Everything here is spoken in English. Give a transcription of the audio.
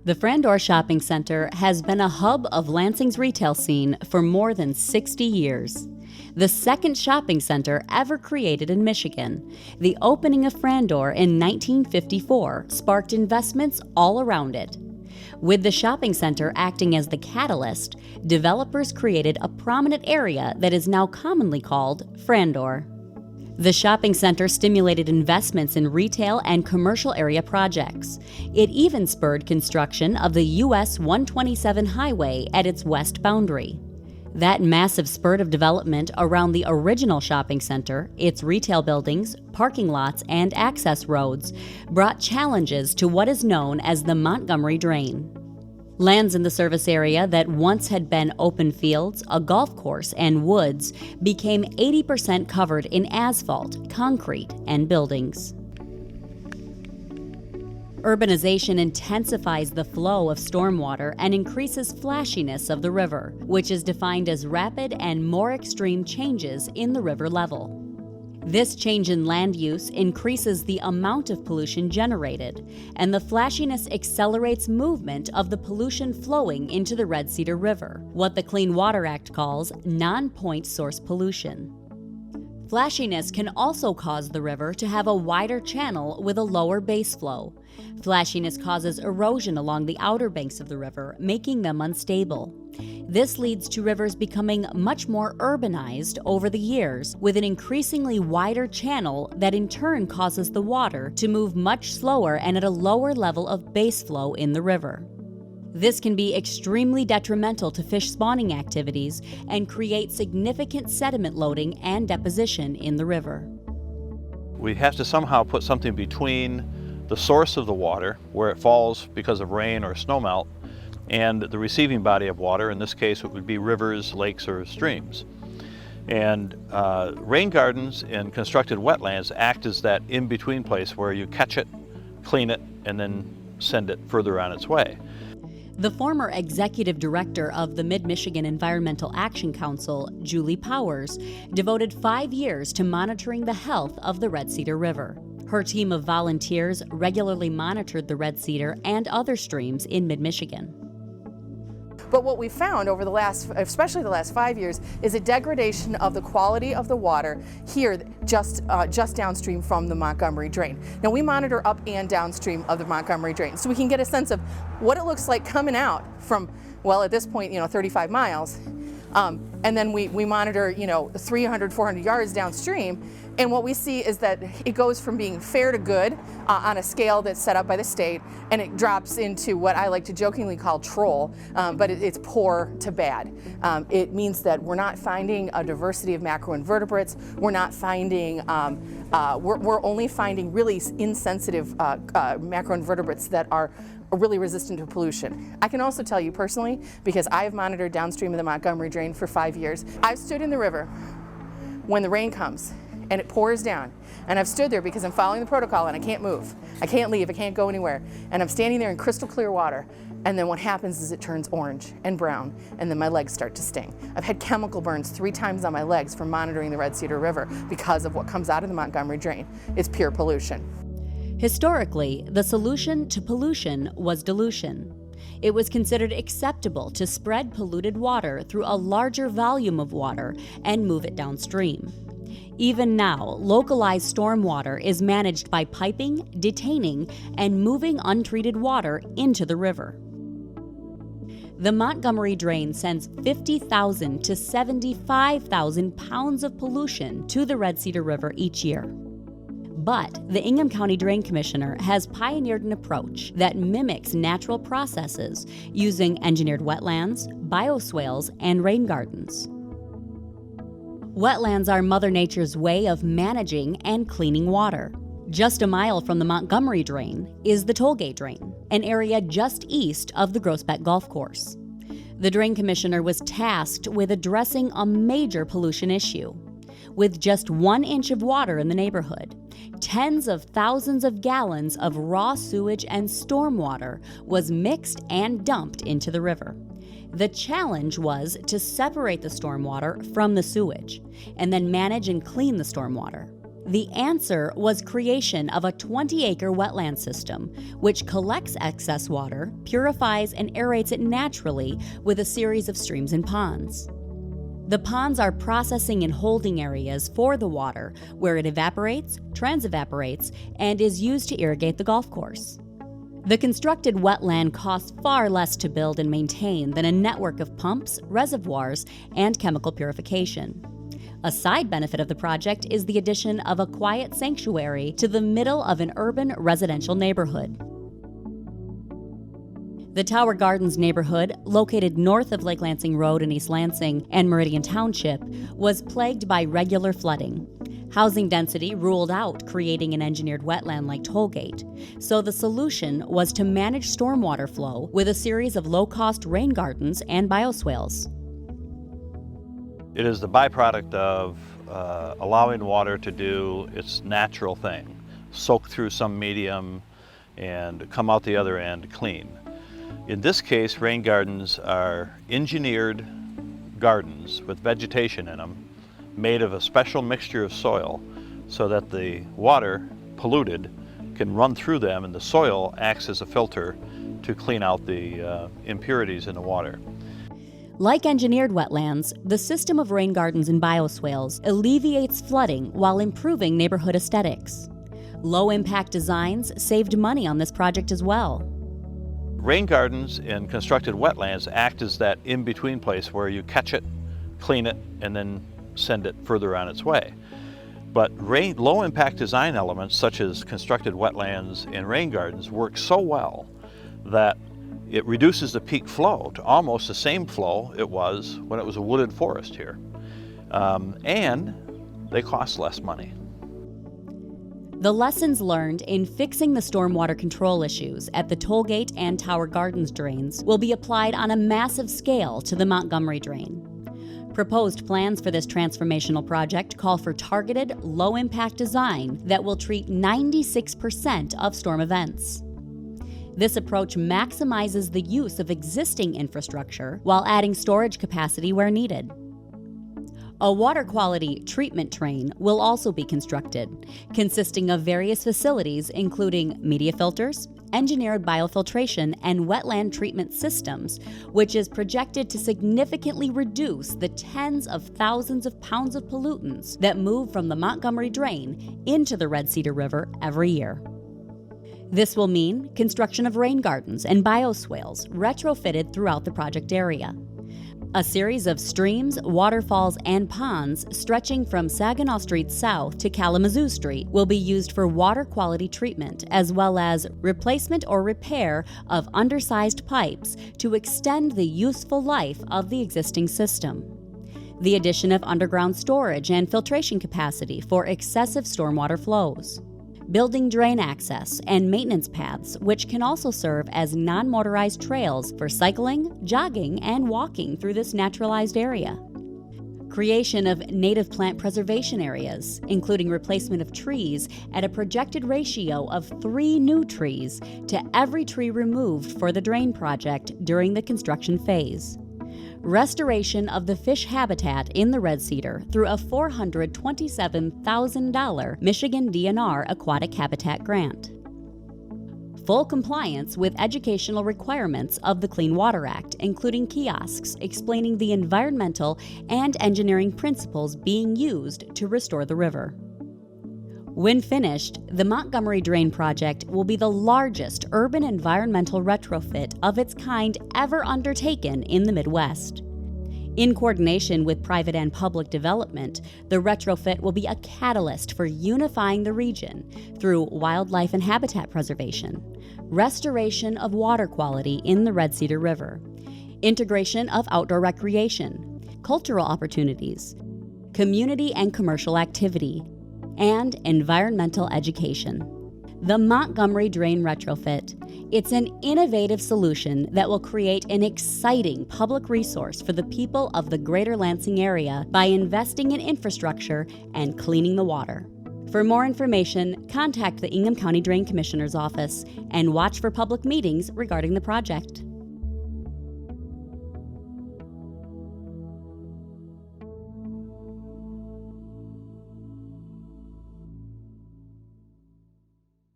The Frandor Shopping Center has been a hub of Lansing's retail scene for more than 60 years. The second shopping center ever created in Michigan, the opening of Frandor in 1954 sparked investments all around it. With the shopping center acting as the catalyst, developers created a prominent area that is now commonly called Frandor. The shopping center stimulated investments in retail and commercial area projects. It even spurred construction of the US 127 highway at its west boundary. That massive spurt of development around the original shopping center, its retail buildings, parking lots, and access roads, brought challenges to what is known as the Montgomery Drain. Lands in the service area that once had been open fields, a golf course, and woods became 80% covered in asphalt, concrete, and buildings. Urbanization intensifies the flow of stormwater and increases flashiness of the river, which is defined as rapid and more extreme changes in the river level. This change in land use increases the amount of pollution generated, and the flashiness accelerates movement of the pollution flowing into the Red Cedar River, what the Clean Water Act calls non-point source pollution. Flashiness can also cause the river to have a wider channel with a lower base flow. Flashiness causes erosion along the outer banks of the river, making them unstable. This leads to rivers becoming much more urbanized over the years, with an increasingly wider channel that in turn causes the water to move much slower and at a lower level of base flow in the river. This can be extremely detrimental to fish spawning activities and create significant sediment loading and deposition in the river. We have to somehow put something between the source of the water, where it falls because of rain or snowmelt, and the receiving body of water. In this case, it would be rivers, lakes, or streams. And rain gardens and constructed wetlands act as that in-between place where you catch it, clean it, and then send it further on its way. The former executive director of the Mid-Michigan Environmental Action Council, Julie Powers, devoted 5 years to monitoring the health of the Red Cedar River. Her team of volunteers regularly monitored the Red Cedar and other streams in mid-Michigan. But what we found over especially the last 5 years, is a degradation of the quality of the water here just downstream from the Montgomery Drain. Now we monitor up and downstream of the Montgomery Drain, so we can get a sense of what it looks like coming out from, well, at this point, 35 miles. And then we monitor, 300, 400 yards downstream. And what we see is that it goes from being fair to good on a scale that's set up by the state, and it drops into what I like to jokingly call troll, but it's poor to bad. It means that we're not finding a diversity of macroinvertebrates. We're not finding, we're only finding really insensitive macroinvertebrates that are really resistant to pollution. I can also tell you personally, because I have monitored downstream of the Montgomery Drain for 5 years, I've stood in the river when the rain comes and it pours down, and I've stood there because I'm following the protocol and I can't move, I can't leave, I can't go anywhere, and I'm standing there in crystal clear water, and then what happens is it turns orange and brown, and then my legs start to sting. I've had chemical burns 3 times on my legs from monitoring the Red Cedar River because of what comes out of the Montgomery Drain. It's pure pollution. Historically, the solution to pollution was dilution. It was considered acceptable to spread polluted water through a larger volume of water and move it downstream. Even now, localized stormwater is managed by piping, detaining, and moving untreated water into the river. The Montgomery Drain sends 50,000 to 75,000 pounds of pollution to the Red Cedar River each year. But the Ingham County Drain Commissioner has pioneered an approach that mimics natural processes using engineered wetlands, bioswales, and rain gardens. Wetlands are Mother Nature's way of managing and cleaning water. Just a mile from the Montgomery Drain is the Tollgate Drain, an area just east of the Groesbeck Golf Course. The Drain Commissioner was tasked with addressing a major pollution issue. With just 1 inch of water in the neighborhood, tens of thousands of gallons of raw sewage and stormwater was mixed and dumped into the river. The challenge was to separate the stormwater from the sewage and then manage and clean the stormwater. The answer was creation of a 20-acre wetland system, which collects excess water, purifies and aerates it naturally with a series of streams and ponds. The ponds are processing and holding areas for the water, where it evaporates, transevaporates, and is used to irrigate the golf course. The constructed wetland costs far less to build and maintain than a network of pumps, reservoirs, and chemical purification. A side benefit of the project is the addition of a quiet sanctuary to the middle of an urban residential neighborhood. The Tower Gardens neighborhood, located north of Lake Lansing Road in East Lansing and Meridian Township, was plagued by regular flooding. Housing density ruled out creating an engineered wetland like Tollgate, so the solution was to manage stormwater flow with a series of low-cost rain gardens and bioswales. It is the byproduct of allowing water to do its natural thing, soak through some medium and come out the other end clean. In this case, rain gardens are engineered gardens with vegetation in them, made of a special mixture of soil so that the water, polluted, can run through them and the soil acts as a filter to clean out the impurities in the water. Like engineered wetlands, the system of rain gardens and bioswales alleviates flooding while improving neighborhood aesthetics. Low-impact designs saved money on this project as well. Rain gardens in constructed wetlands act as that in-between place where you catch it, clean it, and then send it further on its way. But low-impact design elements such as constructed wetlands and rain gardens work so well that it reduces the peak flow to almost the same flow it was when it was a wooded forest here. And they cost less money. The lessons learned in fixing the stormwater control issues at the Tollgate and Tower Gardens drains will be applied on a massive scale to the Montgomery Drain. Proposed plans for this transformational project call for targeted, low-impact design that will treat 96% of storm events. This approach maximizes the use of existing infrastructure while adding storage capacity where needed. A water quality treatment train will also be constructed, consisting of various facilities including media filters, engineered biofiltration, and wetland treatment systems, which is projected to significantly reduce the tens of thousands of pounds of pollutants that move from the Montgomery Drain into the Red Cedar River every year. This will mean construction of rain gardens and bioswales retrofitted throughout the project area. A series of streams, waterfalls, and ponds stretching from Saginaw Street South to Kalamazoo Street will be used for water quality treatment, as well as replacement or repair of undersized pipes to extend the useful life of the existing system. The addition of underground storage and filtration capacity for excessive stormwater flows. Building drain access and maintenance paths, which can also serve as non-motorized trails for cycling, jogging, and walking through this naturalized area. Creation of native plant preservation areas, including replacement of trees at a projected ratio of 3 new trees to every tree removed for the drain project during the construction phase. Restoration of the fish habitat in the Red Cedar through a $427,000 Michigan DNR Aquatic Habitat Grant. Full compliance with educational requirements of the Clean Water Act, including kiosks explaining the environmental and engineering principles being used to restore the river. When finished, the Montgomery Drain Project will be the largest urban environmental retrofit of its kind ever undertaken in the Midwest. In coordination with private and public development, the retrofit will be a catalyst for unifying the region through wildlife and habitat preservation, restoration of water quality in the Red Cedar River, integration of outdoor recreation, cultural opportunities, community and commercial activity, and environmental education. The Montgomery Drain Retrofit. It's an innovative solution that will create an exciting public resource for the people of the greater Lansing area by investing in infrastructure and cleaning the water. For more information, contact the Ingham County Drain Commissioner's Office and watch for public meetings regarding the project.